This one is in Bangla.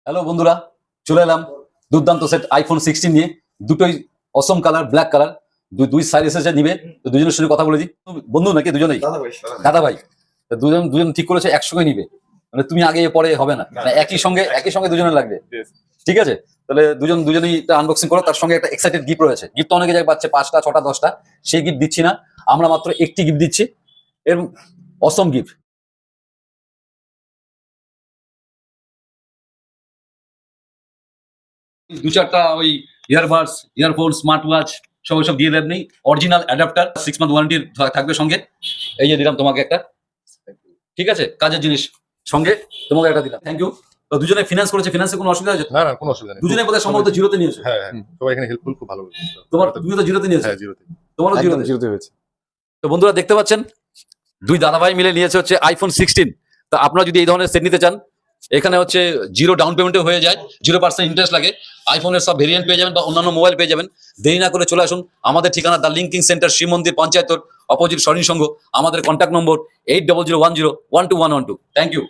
হ্যালো বন্ধুরা, চলে এলাম দুর্দান্ত সেট আইফোন 16 নিয়ে। দুটোই অসম কালার, ব্ল্যাক কালার। দুই সাইজ এসেছে নিবে, তো দুজনের সঙ্গে কথা বলেছি। বন্ধু নাকি দুজনেই? দাদা ভাই। তো দুজন দুজন ঠিক করেছে একসঙ্গে নিবে, মানে তুমি আগে পরে হবে না, মানে একই সঙ্গে দুজনের লাগবে। ঠিক আছে, তাহলে দুজনেই আনবক্সিং করো। তার সঙ্গে একটা এক্সাইটেড গিফট রয়েছে। গিফট তো অনেকে যায় পাচ্ছে 5টা 6টা 10টা, সেই গিফট দিচ্ছি না, আমরা মাত্র একটি গিফট দিচ্ছি। এর অসম গিফট। দু চারটা ওই ইয়ারবাডস, ইয়ারফোন, স্মার্ট ওয়াচ সব দিয়ে দেবেন। অরিজিনাল অ্যাডাপ্টার, 6 মান্থ ওয়ারেন্টি থাকবে সঙ্গে। এই যে দিলাম তোমাকে একটা, ঠিক আছে, কাজের জিনিস সঙ্গে তোমাকে একটা দিলাম। Thank you. তো দুজনে ফিনান্স করেছে, ফিনান্সে কোনো অসুবিধা আছে? না না, কোনো অসুবিধা নেই। দুজনে বোধহয় সম্ভবত জিরোতে নিয়েছো। হ্যাঁ হ্যাঁ, সবাই এখানে হেল্পফুল, খুব ভালো। তুমি তো জিরোতে নিয়েছো? হ্যাঁ, জিরোতে। তোমারও একদম জিরোতে? জিরোতে হয়েছে। তো বন্ধুরা দেখতে পাচ্ছেন, দুই দাদাভাই মিলে নিয়েছে হচ্ছে আইফোন 16। তো আপনারা যদি এই ধরনের সেট নিতে চান, এখানে হচ্ছে জিরো ডাউন পেমেন্টে হয়ে যায়, 0% ইন্টারেস্ট লাগে। আইফোনের সব ভেরিয়েন্ট পেয়ে যাবেন বা অন্যান্য মোবাইল পেয়ে যাবেন। দেরি না করে চলে আসুন। আমাদের ঠিকানা দ্য লিঙ্কিং সেন্টার, শিব মন্দির পঞ্চায়েতর অপোজিট, স্বর্ণী সংঘ। আমাদের কন্ট্যাক্ট নম্বর 8001012112। Thank you.